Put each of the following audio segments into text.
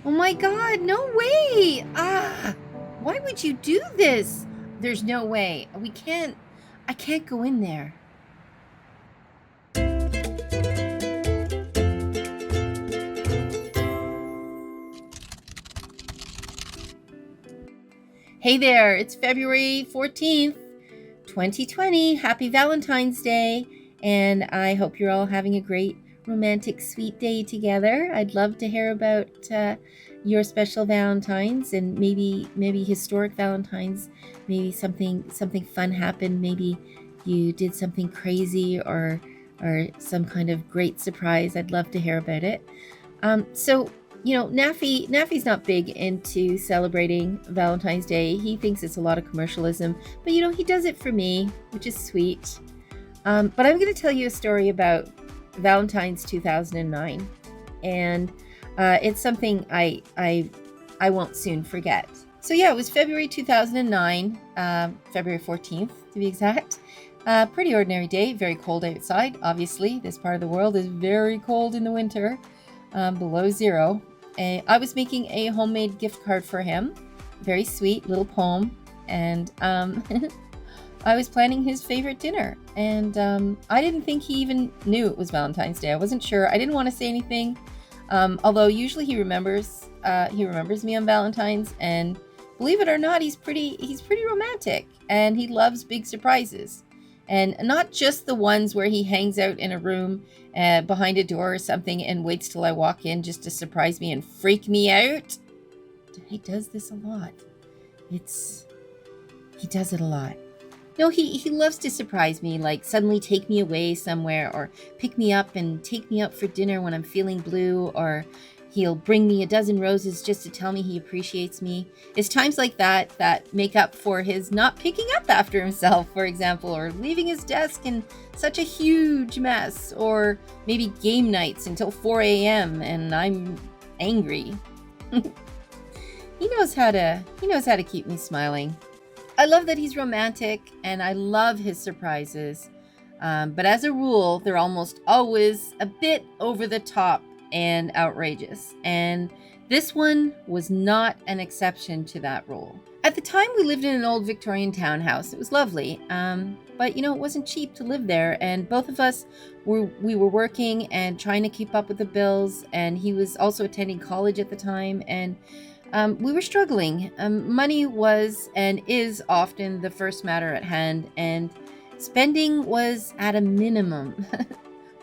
Oh my God, no way. Why would you do this? There's no way. I can't go in there. Hey there, it's February 14th, 2020. Happy Valentine's Day. And I hope you're all having a great, romantic, sweet day together. I'd love to hear about your special Valentines and maybe historic Valentines. Maybe something fun happened. Maybe you did something crazy or some kind of great surprise. I'd love to hear about it. So Nafe's not big into celebrating Valentine's Day. He thinks it's a lot of commercialism, but he does it for me, which is sweet. But I'm going to tell you a story about Valentine's 2009, and it's something I won't soon forget. So yeah, it was February 2009, February 14th to be exact. Pretty ordinary day, very cold outside. Obviously, this part of the world is very cold in the winter, below zero. I was making a homemade gift card for him, very sweet little poem, and I was planning his favorite dinner, and I didn't think he even knew it was Valentine's Day. I wasn't sure. I didn't want to say anything, although usually he remembers me on Valentine's, and believe it or not, he's pretty romantic, and he loves big surprises. And not just the ones where he hangs out in a room behind a door or something and waits till I walk in just to surprise me and freak me out. He does this a lot. He does it a lot. No, he loves to surprise me, like suddenly take me away somewhere or pick me up and take me out for dinner when I'm feeling blue, or he'll bring me a dozen roses just to tell me he appreciates me. It's times like that make up for his not picking up after himself, for example, or leaving his desk in such a huge mess, or maybe game nights until 4 a.m. and I'm angry. He knows how to keep me smiling. I love that he's romantic, and I love his surprises. But as a rule, they're almost always a bit over the top and outrageous. And this one was not an exception to that rule. At the time, we lived in an old Victorian townhouse. It was lovely, but it wasn't cheap to live there. And both of us were working and trying to keep up with the bills. And he was also attending college at the time, and we were struggling. Money was and is often the first matter at hand, and spending was at a minimum.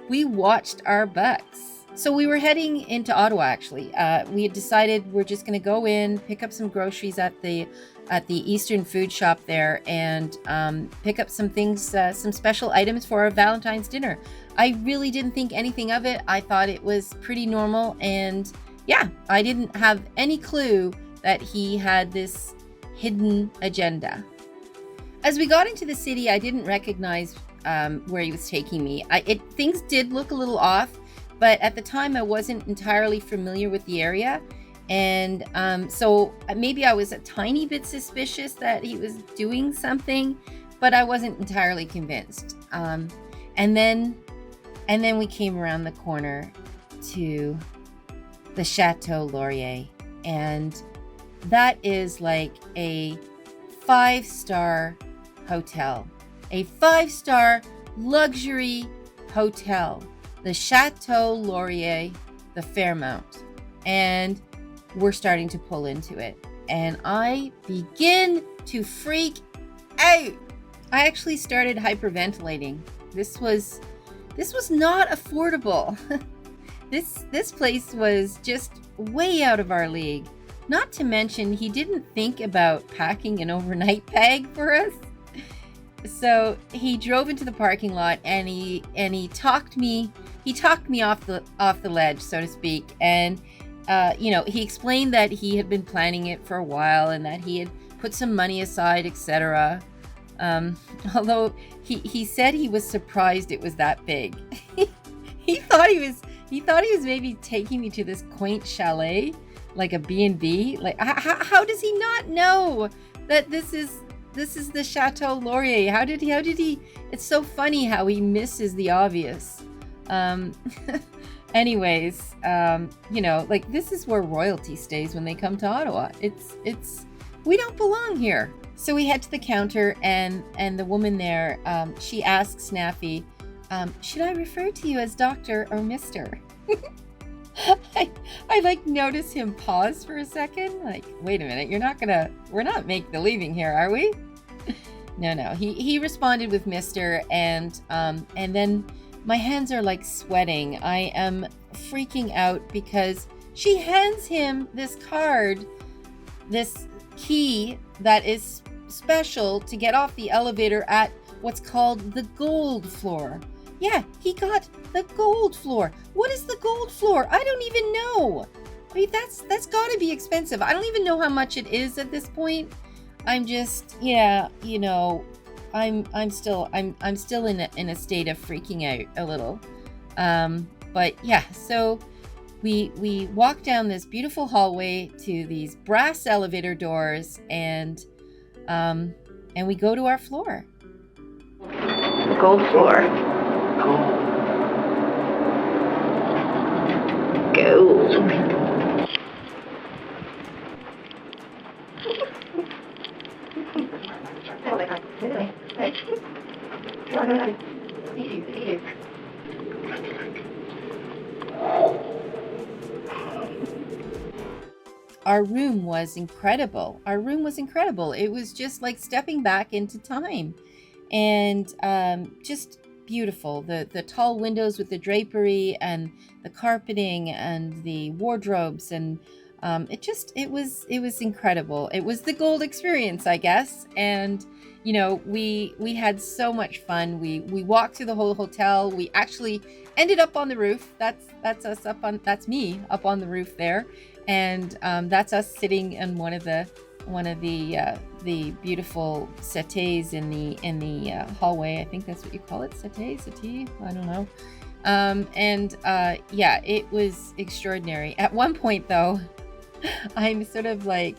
We watched our bucks. So we were heading into Ottawa, actually. We had decided we're just going to go in, pick up some groceries at the Eastern food shop there, and pick up some things, some special items for our Valentine's dinner. I really didn't think anything of it. I thought it was pretty normal, and yeah, I didn't have any clue that he had this hidden agenda. As we got into the city, I didn't recognize where he was taking me. Things did look a little off, but at the time I wasn't entirely familiar with the area. And so maybe I was a tiny bit suspicious that he was doing something, but I wasn't entirely convinced. And then we came around the corner to the Chateau Laurier, and that is like a 5-star hotel, a 5-star luxury hotel, the Chateau Laurier, the Fairmount. And we're starting to pull into it, and I begin to freak out. I actually started hyperventilating. This was not affordable. This place was just way out of our league. Not to mention, he didn't think about packing an overnight bag for us. So he drove into the parking lot, and he talked me off the ledge, so to speak. And he explained that he had been planning it for a while and that he had put some money aside, etc. Although he said he was surprised it was that big. He thought he was maybe taking me to this quaint chalet, like a B&B. Like, how does he not know that this is the Chateau Laurier? How did he? It's so funny how he misses the obvious. Anyways, you know, like this is where royalty stays when they come to Ottawa. It's we don't belong here. So we head to the counter, and the woman there, she asks Nafe, should I refer to you as Doctor or Mister? I like notice him pause for a second, like, wait a minute, we're not make the leaving here, are we? No. He responded with Mister, and then my hands are like sweating. I am freaking out because she hands him this card, this key that is special to get off the elevator at what's called the gold floor. Yeah, he got the gold floor. What is the gold floor? I don't even know. I mean, that's got to be expensive. I don't even know how much it is at this point. I'm just, yeah, you know, I'm still in a state of freaking out a little. But yeah, so we walk down this beautiful hallway to these brass elevator doors, and we go to our floor. Gold floor. Gold. Our room was incredible. It was just like stepping back into time, and just beautiful. The tall windows with the drapery and the carpeting and the wardrobes, and it was incredible. It was the gold experience, I guess. And you know, we had so much fun. We walked through the whole hotel. We actually ended up on the roof. That's me up on the roof there, and that's us sitting in one of the beautiful settees in the hallway. I think that's what you call it, settee. I don't know. Yeah, it was extraordinary. At one point, though, I'm sort of like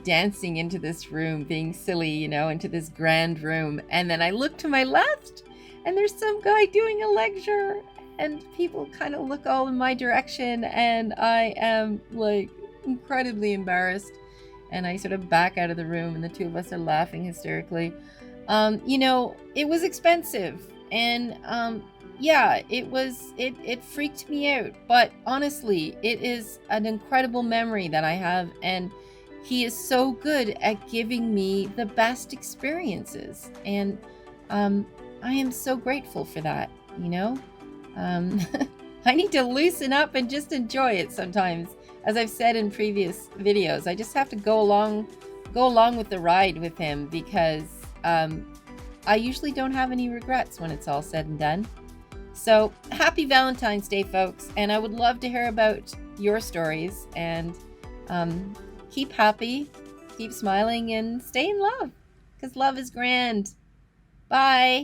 dancing into this room, being silly, you know, into this grand room, and then I look to my left, and there's some guy doing a lecture, and people kind of look all in my direction, and I am like incredibly embarrassed. And I sort of back out of the room, and the two of us are laughing hysterically. You know, it was expensive, and yeah, it freaked me out. But honestly, it is an incredible memory that I have, and he is so good at giving me the best experiences, and I am so grateful for that. You know, I need to loosen up and just enjoy it sometimes. As I've said in previous videos, I just have to go along with the ride with him, because I usually don't have any regrets when it's all said and done. So happy Valentine's Day, folks, and I would love to hear about your stories, and keep happy, keep smiling, and stay in love, because love is grand. Bye.